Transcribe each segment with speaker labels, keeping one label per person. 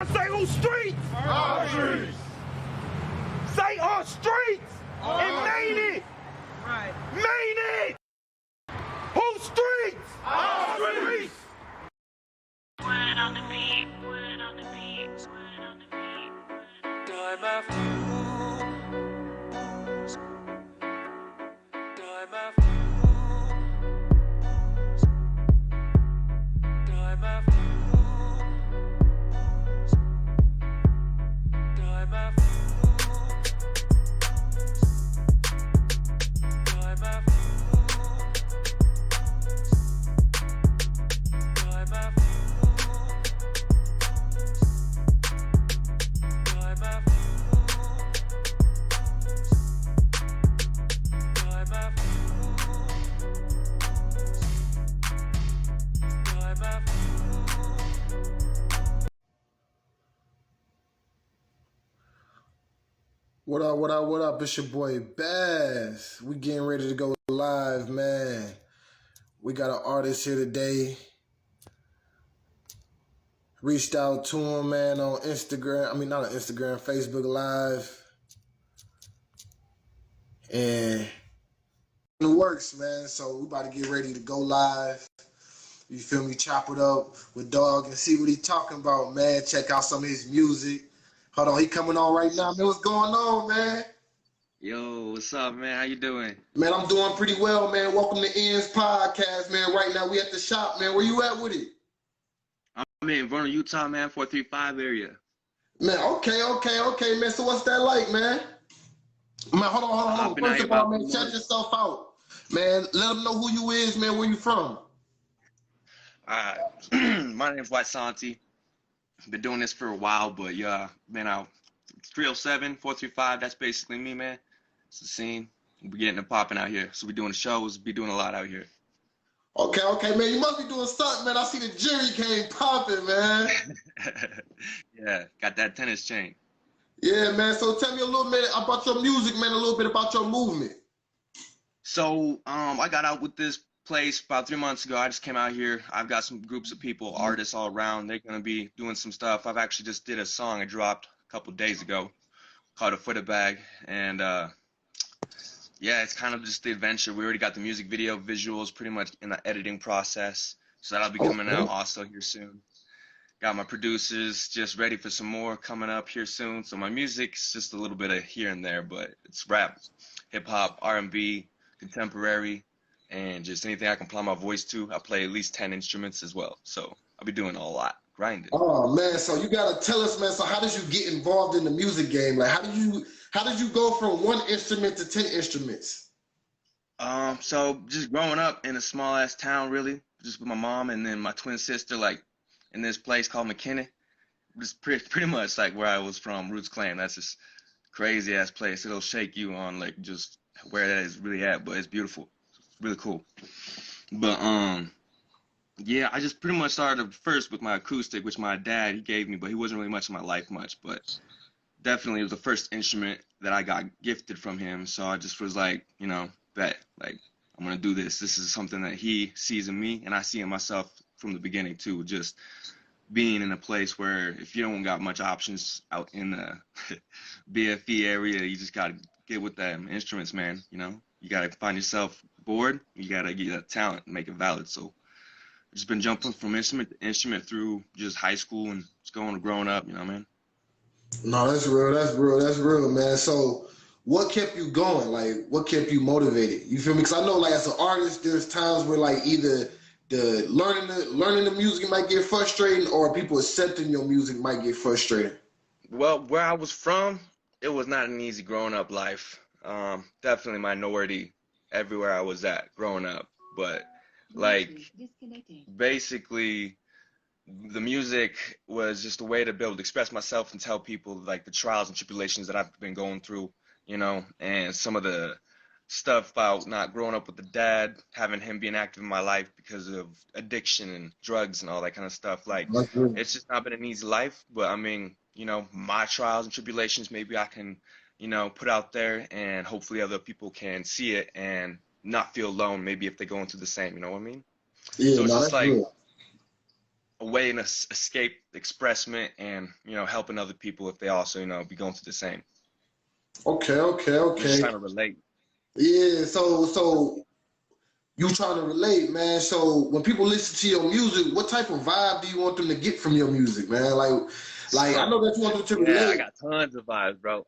Speaker 1: Say on streets.
Speaker 2: Our streets.
Speaker 1: Say on streets. And made it.
Speaker 3: Right.
Speaker 1: Made it. Whose streets?
Speaker 2: Our streets.
Speaker 4: Word on the beat, word on the beat, word on the beat.
Speaker 5: Time after time after time after time after time after time after
Speaker 6: What up, what up, what up? It's your boy Bazz. We getting ready to go live, man. We got an artist here today. Reached out to him, man, on Instagram. Not on Instagram, Facebook Live. And it works, man. So we about to get ready to go live. You feel me? Chop it up with Dog and see what he talking about, man. Check out some of his music. Hold on, he coming on right now, man. What's going on, man?
Speaker 7: Yo, what's up, man? How you doing?
Speaker 6: Man, I'm doing pretty well, man. Welcome to Ian's podcast, man. Right now, we at the shop, man. Where you at with it?
Speaker 7: I'm in Vernon, Utah, man, 435 area.
Speaker 6: Man, okay, man. So what's that like, man? Man, hold on. First of all, man, check yourself out. Man, let them know who you is, man. Where you from?
Speaker 7: My name's YsonT. Been doing this for a while, but yeah, been out 307, 435. That's basically me, man. It's the scene. We're getting it popping out here. So we doing shows, be doing a lot out here.
Speaker 6: Okay, man. You must be doing something, man. I see the Jerry cane popping, man.
Speaker 7: Yeah, got that tennis chain.
Speaker 6: Yeah, man. So tell me a little bit about your music, man. A little bit about your movement.
Speaker 7: So I got out with this place about 3 months ago. I just came out here. I've got some groups of people, artists all around. They're gonna be doing some stuff. I've actually just did a song I dropped a couple days ago called A Footer Bag, and yeah, it's kind of just the adventure. We already got the music video visuals pretty much in the editing process, so that'll be coming out also here soon. Got my producers just ready for some more coming up here soon. So my music's just a little bit of here and there, but it's rap, hip hop, R&B, contemporary, and just anything I can apply my voice to. I play at least 10 instruments as well, so I'll be doing a lot, grinding.
Speaker 6: Oh man, so you gotta tell us, man. So how did you get involved in the music game? Like, how did you go from 1 instrument to 10 instruments?
Speaker 7: So just growing up in a small ass town, really, just with my mom and then my twin sister, like in this place called McKinney. Just pretty much like where I was from, Roots Clan. That's this crazy ass place. It'll shake you on like just where that is really at, but it's beautiful. Really cool. But yeah, I just pretty much started first with my acoustic, which my dad he gave me, but he wasn't really much in my life much, but definitely it was the first instrument that I got gifted from him. So I just was like, you know, I'm gonna do this. This is something that he sees in me and I see in myself from the beginning too, just being in a place where if you don't got much options out in the BFE area, you just gotta get with them instruments, man. You know, you gotta find yourself bored, you gotta get that talent and make it valid. So I've just been jumping from instrument to instrument through just high school and just growing up, you know what I mean?
Speaker 6: No, that's real, man. So what kept you going? Like, what kept you motivated? You feel me? Because I know, like, as an artist, there's times where, like, either the learning the music might get frustrating, or people accepting your music might get frustrating.
Speaker 7: Well, where I was from, it was not an easy growing up life. Definitely minority everywhere I was at growing up, but like basically the music was just a way to be able to express myself and tell people like the trials and tribulations that I've been going through, you know, and some of the stuff about not growing up with a dad, having him being active in my life because of addiction and drugs and all that kind of stuff. Like, it's just not been an easy life, but I mean, you know, my trials and tribulations, maybe I can, you know, put out there and hopefully other people can see it and not feel alone maybe if they're going through the same, you know what I mean?
Speaker 6: Yeah,
Speaker 7: so it's just like,
Speaker 6: real.
Speaker 7: a way and escape, expressment, and helping other people if they also be going through the same.
Speaker 6: Okay.
Speaker 7: Just trying to relate.
Speaker 6: Yeah. So you trying to relate, man. So when people listen to your music, what type of vibe do you want them to get from your music, man? Like I know that you want them to relate.
Speaker 7: Yeah, I got tons of vibes, bro.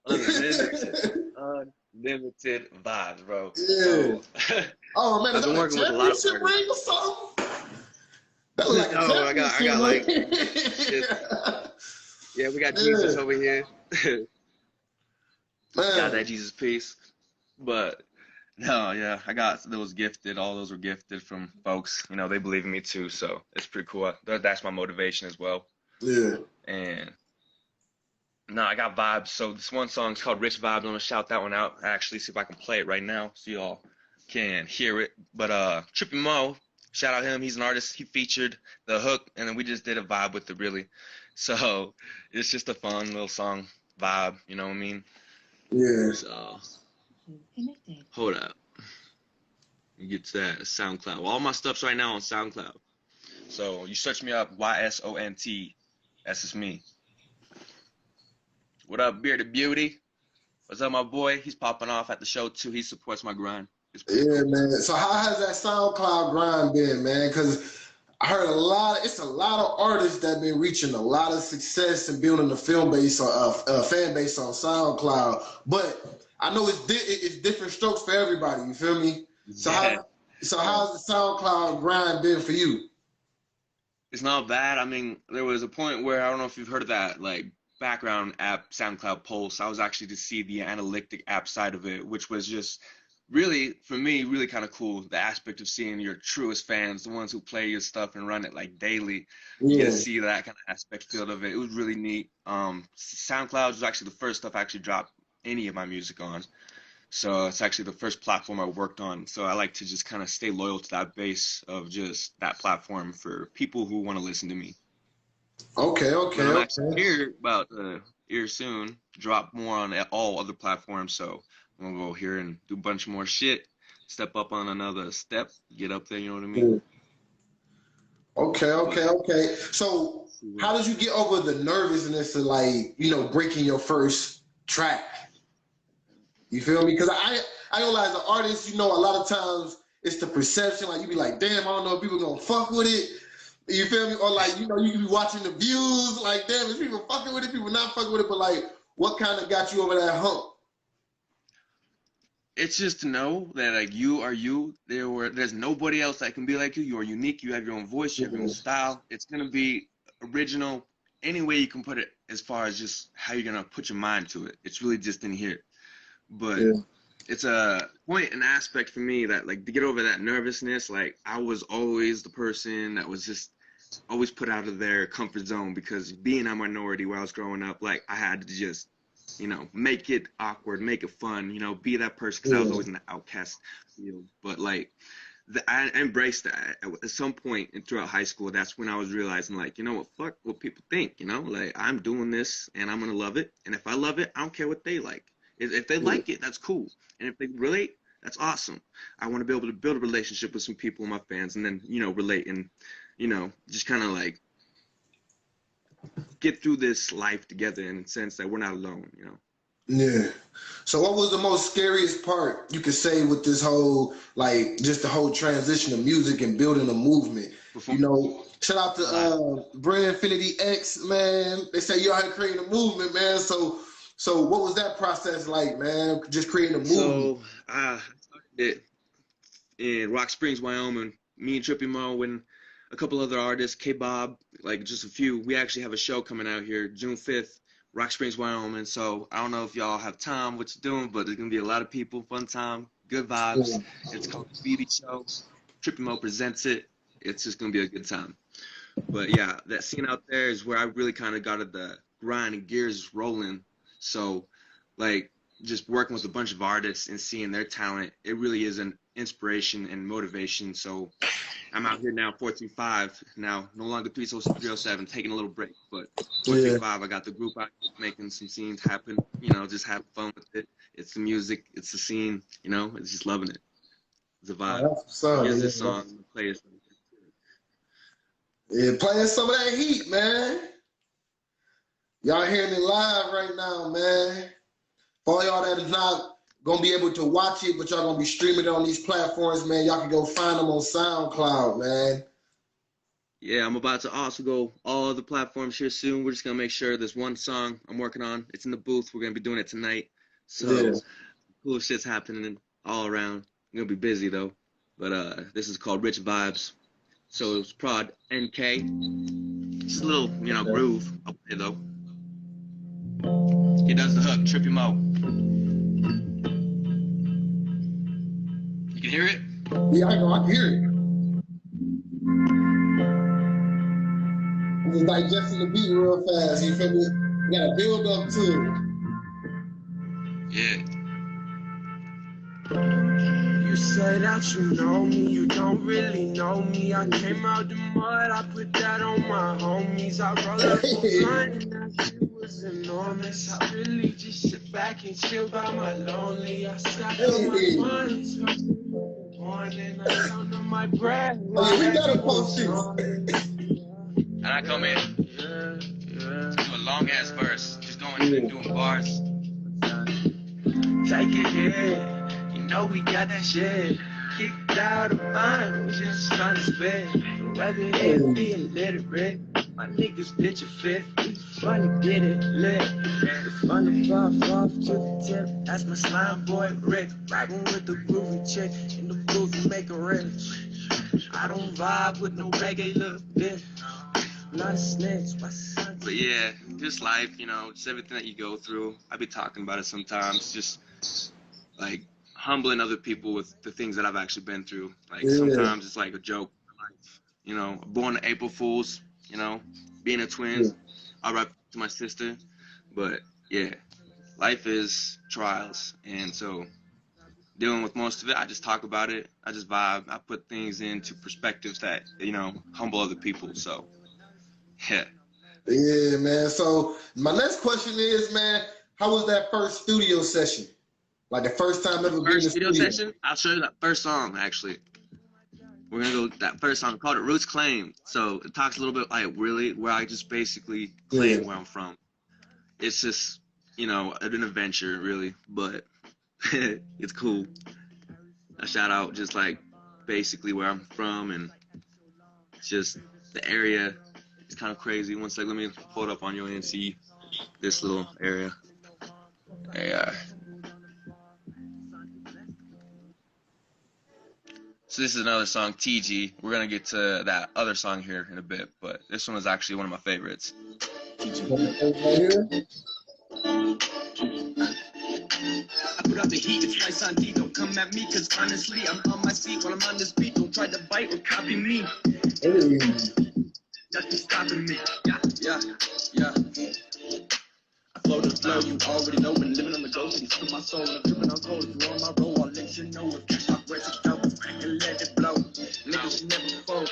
Speaker 7: Unlimited vibes, bro.
Speaker 6: Yeah.
Speaker 7: So,
Speaker 6: oh man,
Speaker 7: I've
Speaker 6: is
Speaker 7: been
Speaker 6: that a
Speaker 7: working with a lot of
Speaker 6: championship
Speaker 7: artists.
Speaker 6: ring or something? That was like a
Speaker 7: No, I got like
Speaker 6: championship
Speaker 7: yeah, we got
Speaker 6: ring.
Speaker 7: Jesus over here.
Speaker 6: Man.
Speaker 7: Got that Jesus piece. But no, yeah, I got those gifted. All those were gifted from folks. They believe in me too, so it's pretty cool. That's my motivation as well.
Speaker 6: Yeah.
Speaker 7: And no, I got vibes. So this one song is called Rich Vibes. I'm gonna shout that one out. Actually, see if I can play it right now so y'all can hear it. But Trippy Mo, shout out him. He's an artist. He featured the hook, and then we just did a vibe with it, really. So it's just a fun little song vibe. You know what I mean?
Speaker 6: Yeah.
Speaker 7: So hold up. You get to that SoundCloud. All my stuff's right now on SoundCloud. So you search me up, YsonT. That's just me. What up, Bearded Beauty? What's up, my boy? He's popping off at the show too. He supports my grind.
Speaker 6: Yeah,
Speaker 7: cool.
Speaker 6: man. So how has that SoundCloud grind been, man? Because I heard it's a lot of artists that been reaching a lot of success and building a fan base on SoundCloud. But I know it's different strokes for everybody. You feel me? So
Speaker 7: Yeah.
Speaker 6: how's the SoundCloud grind been for you?
Speaker 7: It's not bad. I mean, there was a point where I don't know if you've heard of that, like background app, SoundCloud Pulse. I was actually to see the analytic app side of it, which was just really, for me, really kind of cool. The aspect of seeing your truest fans, the ones who play your stuff and run it like daily. You get to see that kind of aspect field of it. It was really neat. SoundCloud was actually the first stuff I actually dropped any of my music on. So it's actually the first platform I worked on. So I like to just kind of stay loyal to that base of just that platform for people who want to listen to me.
Speaker 6: Okay.
Speaker 7: I'm actually here soon, drop more on all other platforms. So I'm gonna go here and do a bunch more shit, step up on another step, get up there. You know what I mean?
Speaker 6: Okay. So how did you get over the nervousness of breaking your first track? You feel me? Because I realize the artist, a lot of times it's the perception. Like you be like, damn, I don't know if people gonna fuck with it. You feel me? Or you can be watching the views. Like, damn, is people fucking with it? People not fucking with it. But what kind of got you over that hump?
Speaker 7: It's just to know that you are you. There's nobody else that can be like you. You are unique. You have your own voice. You have your own style. It's gonna be original any way you can put it. As far as just how you're gonna put your mind to it, it's really just in here. But it's a point and aspect for me that to get over that nervousness. I was always the person that was just always put out of their comfort zone because being a minority where I was growing up, I had to just make it awkward, make it fun, be that person because I was always in the outcast field. But I embraced that at some point throughout high school. That's when I was realizing what, fuck what people think, I'm doing this and I'm gonna love it, and if I love it, I don't care what they like. If they like it, that's cool. And if they relate, that's awesome. I want to be able to build a relationship with some people, my fans, and then, relate and, just kind of get through this life together in the sense that we're not alone,
Speaker 6: Yeah. So what was the most scariest part you could say with this whole, just the whole transition of music and building a movement? Shout out to Brand Infinity X, man. They say you're out here creating a movement, man. So what was that process like, man? Just creating a movement.
Speaker 7: So I started it in Rock Springs, Wyoming. Me and Trippy Mo and a couple other artists, K-Bob, just a few. We actually have a show coming out here June 5th, Rock Springs, Wyoming. So I don't know if y'all have time, what you're doing, but there's going to be a lot of people, fun time, good vibes. It's called The Speedy Show. Trippy Mo presents it. It's just going to be a good time. But yeah, that scene out there is where I really kind of got the grind and gears rolling. So, just working with a bunch of artists and seeing their talent, it really is an inspiration and motivation. So, I'm out here now, 435, now no longer 307, taking a little break. But 435, I got the group out making some scenes happen, just having fun with it. It's the music, it's the scene, it's just loving it. It's a vibe.
Speaker 6: Here's
Speaker 7: this song, play it.
Speaker 6: Yeah, playing some of that heat, man. Y'all hearing it live right now, man. For all y'all that is not gonna be able to watch it, but y'all gonna be streaming it on these platforms, man. Y'all can go find them on SoundCloud, man.
Speaker 7: Yeah, I'm about to also go all other platforms here soon. We're just gonna make sure there's one song I'm working on. It's in the booth. We're gonna be doing it tonight. So
Speaker 6: Yeah.
Speaker 7: cool shit's happening all around. I'm gonna be busy though. But this is called Rich Vibes. So it's prod NK. Just a little, groove up there though. He does the hook, Trippy Mo. You can hear it?
Speaker 6: Yeah, I know, I can hear it. I'm just digesting the beat real fast, you feel me? You gotta build up to it.
Speaker 7: Yeah.
Speaker 3: You say that you know me, you don't really know me. I came out the mud, I put that on my homies. I rolled up a blunt and that shit was enormous. I really just sit back and chill by my lonely. I stack up my funds, morning, I count on my bread.
Speaker 6: Oh, yeah, we gotta post this.
Speaker 7: And I come in.
Speaker 3: Yeah.
Speaker 7: Do a long ass verse. Just going in and doing bars.
Speaker 3: Take it here. You know we got that shit. Kicked out of fun, we just trying to spit. Whether it be illiterate, my niggas pitch a fit. It's fun to get it lit. It's fun to puff off to the tip. That's my slime boy Rick. Rapping with the groovy chick. In the booth to make a rich. I don't vibe with no reggae little bit. Not a snitch, my son.
Speaker 7: But yeah, just life, just everything that you go through. I be talking about it sometimes, just like humbling other people with the things that I've actually been through. Like sometimes it's like a joke. Like, born to April Fools, being a twin. I rap to my sister. But yeah, life is trials. And so dealing with most of it, I just talk about it. I just vibe. I put things into perspectives that, humble other people. So yeah.
Speaker 6: Yeah, man. So my next question is, man, how was that first studio session? Like the first time ever being in the studio
Speaker 7: session? I'll show you that first song, actually. We're going to go that first song called it Roots Claim. So it talks a little bit like really where I just basically claim where I'm from. It's just, an adventure, really, but it's cool. A shout out just like basically where I'm from, and it's just the area. It's kind of crazy. One sec, let me pull it up on your end and see this little area. There you are. So this is another song, TG. We're going to get to that other song here in a bit, but this one is actually one of my favorites. TG.
Speaker 3: I put up the heat, it's YsonT. Don't come at me, cause honestly, I'm on my seat while I'm on this beat. Don't try to bite or copy me. That's just stopping me. Yeah. I flow the flow, you already know. Been living on the go, so you feel my soul. And I'm dripping on cold. If you on my roll, I'll let you know. If cash out where to go, and let it blow. Niggas should never fold.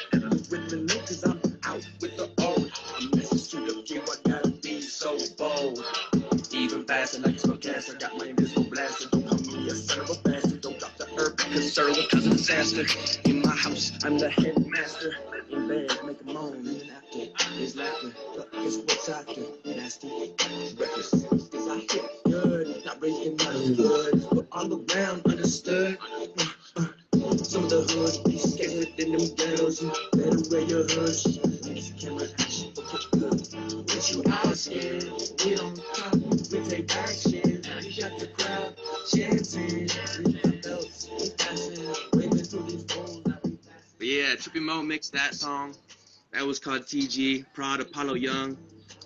Speaker 3: With the new, cause I'm out with the old. I'm messing to the few, I gotta be so bold. Even faster, like a spellcaster. Got my invisible blaster. Don't call me a son of a bastard. Don't drop the herb, cause sir, what cause of disaster. In my house, I'm the headmaster. In bed, make a moan, even after his laughter. But guess what's after? Nasty, reckless. Cause I hit good, not raising not as good. But all around, understood. Some of the hood be scared than them girls. You better wear your hood. Niggas camera action, okay, good. What you asking? We don't talk, we take action. We got the crowd chanting. We got belts, we passing. Waving through these phones.
Speaker 7: But yeah, Trippy Mo mixed that song. That was called TG, Prod Apollo Young.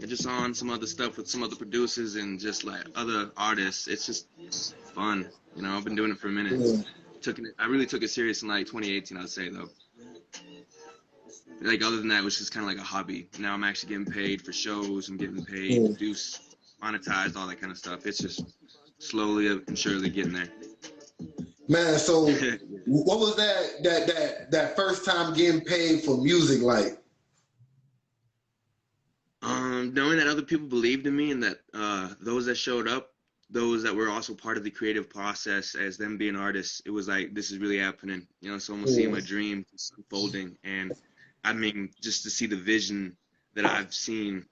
Speaker 7: And just on some other stuff with some other producers and just like other artists. It's just fun. I've been doing it for a minute. I really took it serious in like 2018, I'd say though. Like other than that, it was just kind of like a hobby. Now I'm actually getting paid for shows. I'm getting paid, produced, monetized, all that kind of stuff. It's just slowly and surely getting there.
Speaker 6: Man, so what was that first time getting paid for music like?
Speaker 7: Knowing that other people believed in me and that those that showed up, those that were also part of the creative process as them being artists, it was like, this is really happening. So I'm seeing my dream unfolding, and I mean, just to see the vision that I've seen,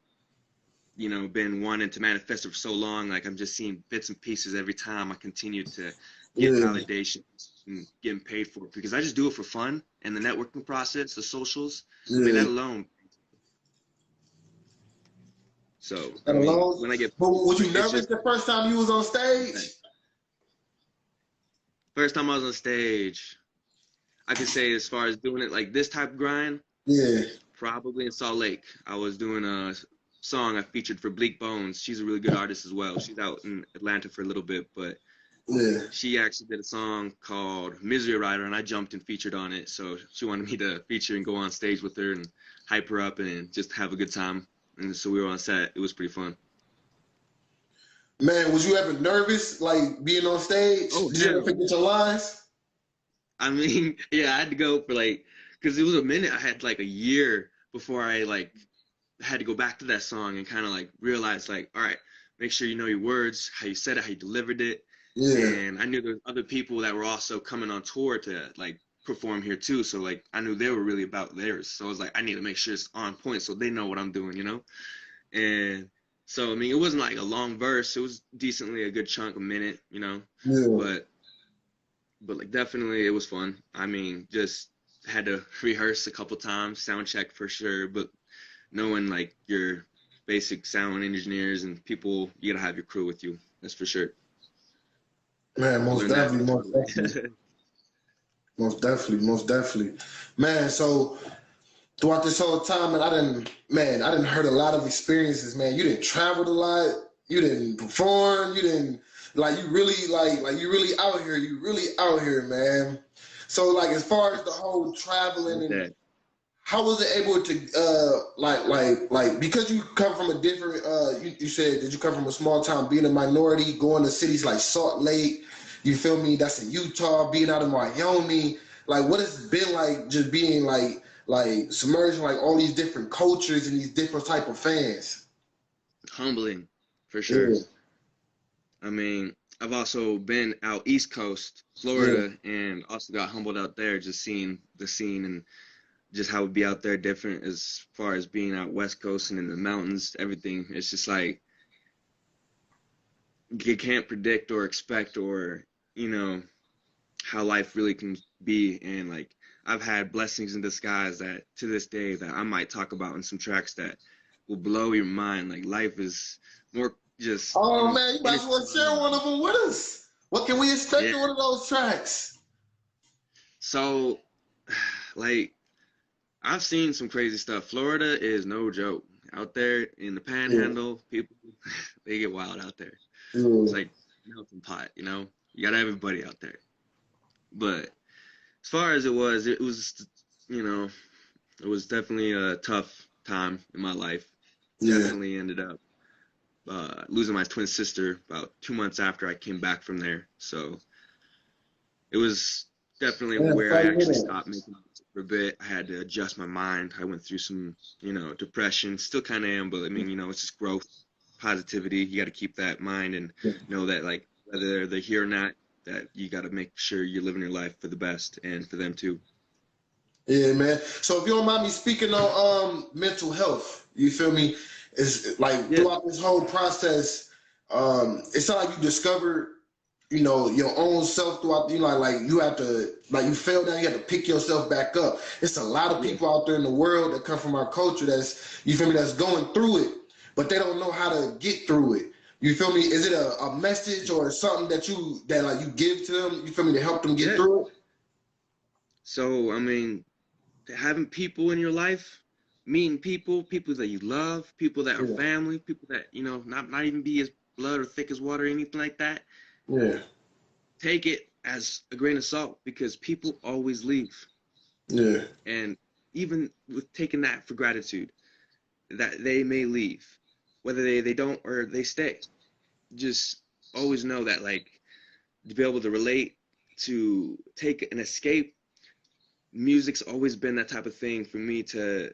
Speaker 7: you know, been wanting to manifest it for so long. Like I'm just seeing bits and pieces every time I continue to get
Speaker 6: Yeah.
Speaker 7: validation and getting paid for it, because I just do it for fun, and the networking process, the socials, I
Speaker 6: Yeah.
Speaker 7: mean, that alone. So I
Speaker 6: That
Speaker 7: mean,
Speaker 6: alone.
Speaker 7: when I get,
Speaker 6: But was you
Speaker 7: it's
Speaker 6: nervous
Speaker 7: just
Speaker 6: the first time you was on stage?
Speaker 7: first time I was on stage, I could say as far as doing it like this type of grind,
Speaker 6: Yeah.
Speaker 7: probably in Salt Lake. I was doing a song I featured for Bleak Bones. She's a really good artist as well. She's out in Atlanta for a little bit, but
Speaker 6: Yeah.
Speaker 7: she actually did a song called Misery Rider, and I jumped and featured on it. So she wanted me to feature and go on stage with her and hype her up and just have a good time. And so we were on set. It was pretty fun.
Speaker 6: Man, was you ever nervous, like being on stage?
Speaker 7: Oh,
Speaker 6: Did you ever
Speaker 7: hell.
Speaker 6: forget your lines?
Speaker 7: I mean, yeah, I had to go for like, because it was a minute. I had like a year before I like had to go back to that song and kind of like realize like, all right, make sure you know your words, how you said it, how you delivered it.
Speaker 6: Yeah.
Speaker 7: And I knew there was other people that were also coming on tour to like perform here too. So like I knew they were really about theirs. So I was like, I need to make sure it's on point so they know what I'm doing, you know? And so I mean, it wasn't like a long verse. It was decently a good chunk, a minute, you know.
Speaker 6: Yeah.
Speaker 7: But like definitely it was fun. I mean, just had to rehearse a couple times, sound check for sure, but knowing like your basic sound engineers and people, you gotta have your crew with you. That's for sure.
Speaker 6: Man, most
Speaker 7: Learned that.
Speaker 6: definitely, most definitely. Most definitely, most definitely. Man, so throughout this whole time, I didn't heard a lot of experiences, man. You didn't travel a lot, you didn't perform, you didn't you really out here, man. So like as far as the whole traveling and
Speaker 7: That.
Speaker 6: how was it able to because you come from a different you said that you come from a small town, being a minority, going to cities like Salt Lake, you feel me, that's in Utah, being out of Wyoming, like what has it been like just being like submerged in like all these different cultures and these different type of fans?
Speaker 7: Humbling, for sure.
Speaker 6: Yeah.
Speaker 7: I mean, I've also been out East Coast, Florida, and also got humbled out there just seeing the scene and just how it would be out there different as far as being out West Coast and in the mountains, everything. It's just like you can't predict or expect or, you know, how life really can be. And like I've had blessings in disguise that to this day that I might talk about in some tracks that will blow your mind. Like life is more just.
Speaker 6: Oh man, you might as well share one of them with us. What can we expect in one of those tracks?
Speaker 7: So, like, I've seen some crazy stuff. Florida is no joke. Out there in the Panhandle, people, they get wild out there. It's like melting pot, you know? You got everybody out there. But as far as it was, you know, it was definitely a tough time in my life. Definitely ended up losing my twin sister about 2 months after I came back from there. So it was definitely where I actually stopped making music for a bit. I had to adjust my mind. I went through some, you know, depression. Still kind of am, but I mean, you know, it's just growth, positivity. You got to keep that mind and know that, like, whether they're here or not, that you got to make sure you're living your life for the best and for them too.
Speaker 6: Yeah, man. So if you don't mind me speaking on mental health, you feel me? It's like throughout this whole process, it's not like you discovered, you know, your own self throughout, you know, like you have to, like you fell down, you have to pick yourself back up. It's a lot of people out there in the world that come from our culture that's, you feel me, that's going through it, but they don't know how to get through it. You feel me? Is it a message or something that you give to them, you feel me, to help them get through it?
Speaker 7: So, I mean, having people in your life, meeting people that you love, people that are family, people that, you know, not even be as blood or thick as water or anything like that.
Speaker 6: Yeah.
Speaker 7: Take it as a grain of salt because people always leave.
Speaker 6: Yeah.
Speaker 7: And even with taking that for gratitude, that they may leave, whether they don't or they stay. Just always know that, like, to be able to relate, to take an escape, music's always been that type of thing for me to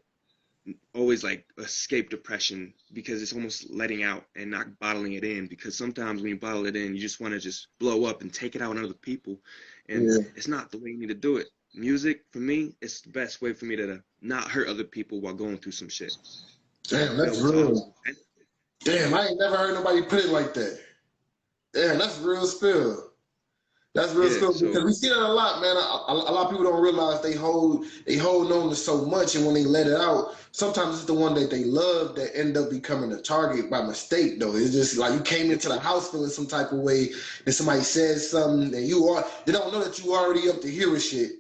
Speaker 7: always like escape depression because it's almost letting out and not bottling it in, because sometimes when you bottle it in, you just want to just blow up and take it out on other people, and it's not the way you need to do it. music for me, it's the best way for me to not hurt other people while going through some shit.
Speaker 6: Damn, that's real. Damn, I ain't never heard nobody put it like that. Damn, that's real spill. That's real spill because we see that a lot, man. A lot of people don't realize they hold on to so much, and when they let it out, sometimes it's the one that they love that end up becoming a target by mistake. Though it's just like you came into the house feeling some type of way, and somebody says something, and they don't know that you already up to hearing shit.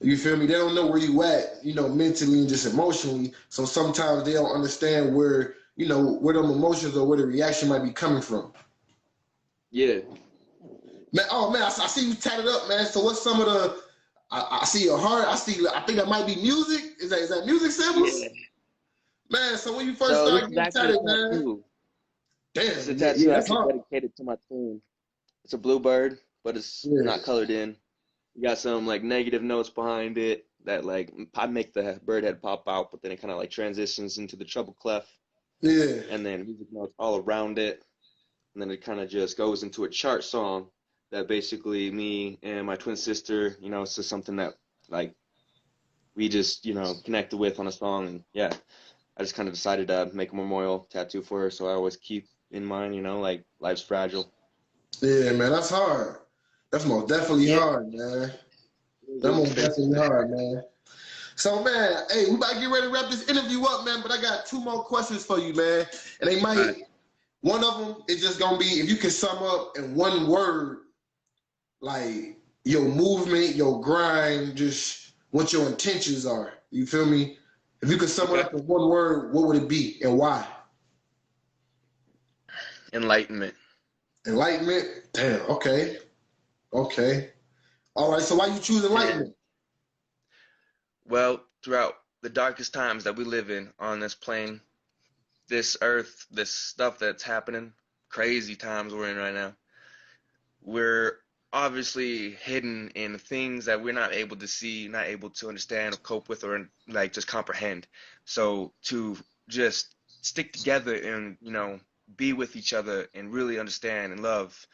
Speaker 6: You feel me? They don't know where you at, mentally and just emotionally. So sometimes they don't understand where them emotions or where the reaction might be coming from.
Speaker 7: Yeah.
Speaker 6: Man, I see you tatted up, man. So what's some of the? I see your heart. I think that might be music. Is that music samples? Yeah. Man, so when you first started getting tatted, man. Damn.
Speaker 7: It's a tattoo actually dedicated to my twin. It's a blue bird, but it's not colored in. You got some like negative notes behind it that like I make the bird head pop out, but then it kind of like transitions into the treble clef.
Speaker 6: Yeah.
Speaker 7: And then music notes all around it, and then it kind of just goes into a chart song that basically me and my twin sister, it's just something that like we just connected with on a song, and I just kind of decided to make a memorial tattoo for her, so I always keep in mind, like life's fragile.
Speaker 6: Yeah, man, that's hard. That's most definitely hard, man. That's most definitely hard, man. So, man, hey, we about to get ready to wrap this interview up, man, but I got 2 more questions for you, man. And they might, one of them is just going to be, if you can sum up in one word, like your movement, your grind, just what your intentions are. You feel me? If you could sum it up in one word, what would it be and why?
Speaker 7: Enlightenment.
Speaker 6: Enlightenment? Damn, okay. Okay. All right, so why you choose enlightenment?
Speaker 7: Well, throughout the darkest times that we live in on this plane, this earth, this stuff that's happening, crazy times we're in right now, we're obviously hidden in things that we're not able to see, not able to understand or cope with or like just comprehend. So to just stick together and, be with each other and really understand and love,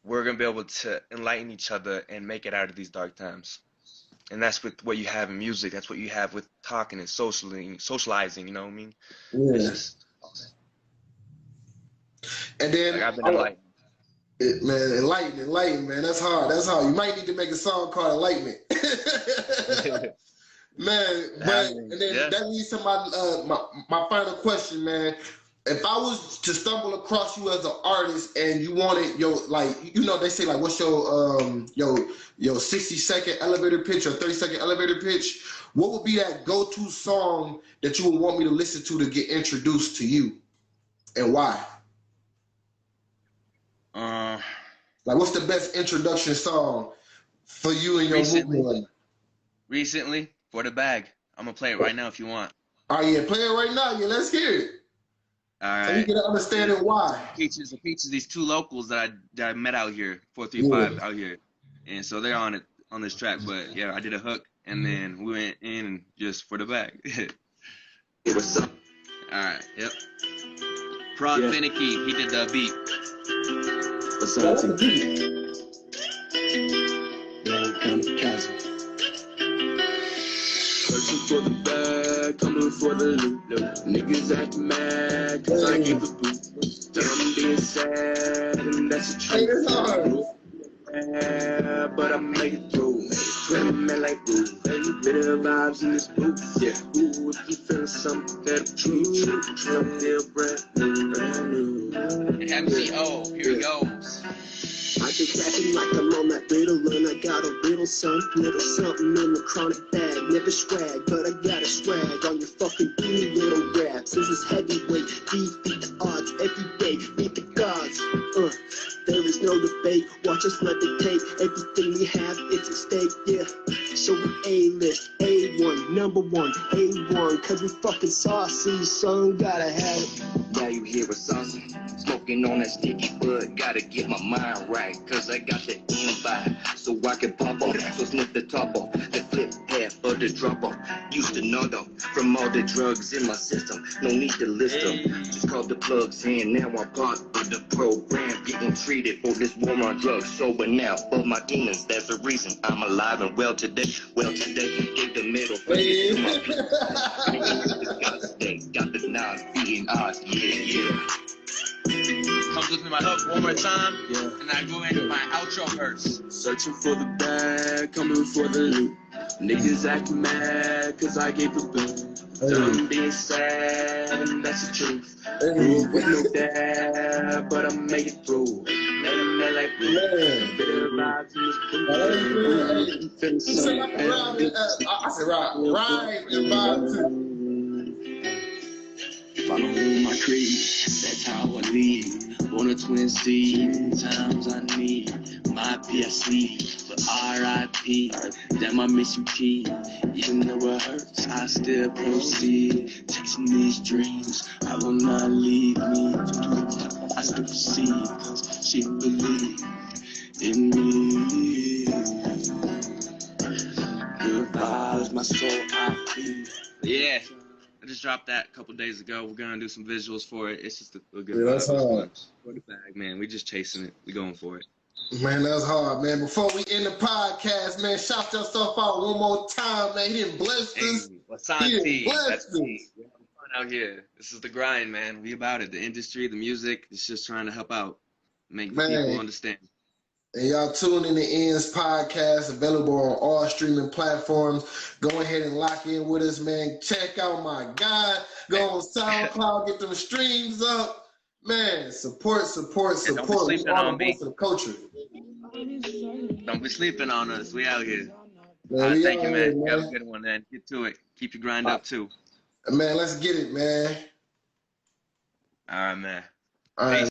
Speaker 7: we're going to be able to enlighten each other and make it out of these dark times. And that's with what you have in music. That's what you have with talking and socializing, you know what I mean?
Speaker 6: Yeah.
Speaker 7: It's just,
Speaker 6: and then
Speaker 7: like I've been enlightened.
Speaker 6: Enlightenment, man. That's hard. You might need to make a song called Enlightenment. Man, and then that leads to my final question, man. If I was to stumble across you as an artist and you wanted they say like, what's your 60-second elevator pitch or 30-second elevator pitch? What would be that go-to song that you would want me to listen to get introduced to you, and why? Like, what's the best introduction song for you and your movement?
Speaker 7: Recently, For the Bag. I'm gonna play it right now if you want.
Speaker 6: Oh yeah, play it right now. Yeah, let's hear it.
Speaker 7: All right.
Speaker 6: So you get to understand why.
Speaker 7: It features these 2 locals that I met out here, 435 out here, and so they're on this track. But yeah, I did a hook, and then we went in and just For the Bag.
Speaker 3: What's up?
Speaker 7: All right. Yep. Prod Finicky, he did the beat.
Speaker 3: YsonT. Searching for the bag, coming for the loot. Niggas act mad, cause I gave a boot. Done being sad, and that's the truth. Yeah, but I made it through. Screaming man like ooh, and bitter vibes in this booth. Yeah, ooh, if you feeling something that'll treat you, I'm still brand new.
Speaker 7: MCO, here he goes.
Speaker 3: I can crack him like I'm on that riddle, and I got a riddle, son. Little something in the chronic bag, never swag, but I got a swag on your fucking beanie little raps. This is heavyweight, defeat the odds every day, beat the gods. There is no debate, watch us levitate. Everything we have, it's at stake, yeah. So we A-list, A1, number 1, A1, cause we fucking saucy, son, gotta have it.
Speaker 8: Now you hear a saucy, smoking on that sticky bud, gotta get my mind right, cause I got the invite, so I can pop off, so sniff the top off, the flip half of the drop off, used to know though, from all the drugs in my system, no need to list them, just call the plugs in, now I'm part of with the program, getting treated for this war on drugs. Sober now, for my demons, that's the reason I'm alive and well today. Well today, give the middle finger to my people. Got the stakes, got the knives, beating odds, yeah.
Speaker 7: Comes with me my hook one more time, and I go into my outro verse.
Speaker 3: Searching for the bag, coming for the loot. Niggas acting mad, cause I gave the boot. Done being sad, and that's the truth. Grew up with no dad, but I made it through. Made a man like me. Bitter vibes in this blue.
Speaker 6: I said ride and vibe too.
Speaker 3: Follow my creed, that's how I lead. Born a twin seed, times I need my PSC, but RIP. Damn, I miss you, key. Even though it hurts, I still proceed. Chasing these dreams, I will not leave me. I still proceed, cause she believed in me. Good vibes, my soul, I feel.
Speaker 7: Yeah. I just dropped that a couple days ago. We're gonna do some visuals for it. It's just a good
Speaker 6: Yeah, that's hard.
Speaker 7: For the bag, man. We just chasing it. We going for it.
Speaker 6: Man, that's hard, man. Before we end the podcast, man, shout yourself out one more time, man. He didn't bless us.
Speaker 7: YsonT. That's me. We're having fun out here. This is the grind, man. We about it. The industry, the music. It's just trying to help out, make people understand.
Speaker 6: And y'all tune in to Ends Podcast, available on all streaming platforms. Go ahead and lock in with us, man. Check out my guy. Go on SoundCloud, get them streams up. Man, support.
Speaker 7: Don't be sleeping on me.
Speaker 6: For the culture.
Speaker 7: Don't be sleeping on us. We out here.
Speaker 6: Man,
Speaker 7: Thank you, man. You have a good one, man. Get to it. Keep your grind up, too.
Speaker 6: Man, let's get it, man.
Speaker 7: All right, man.
Speaker 6: All right.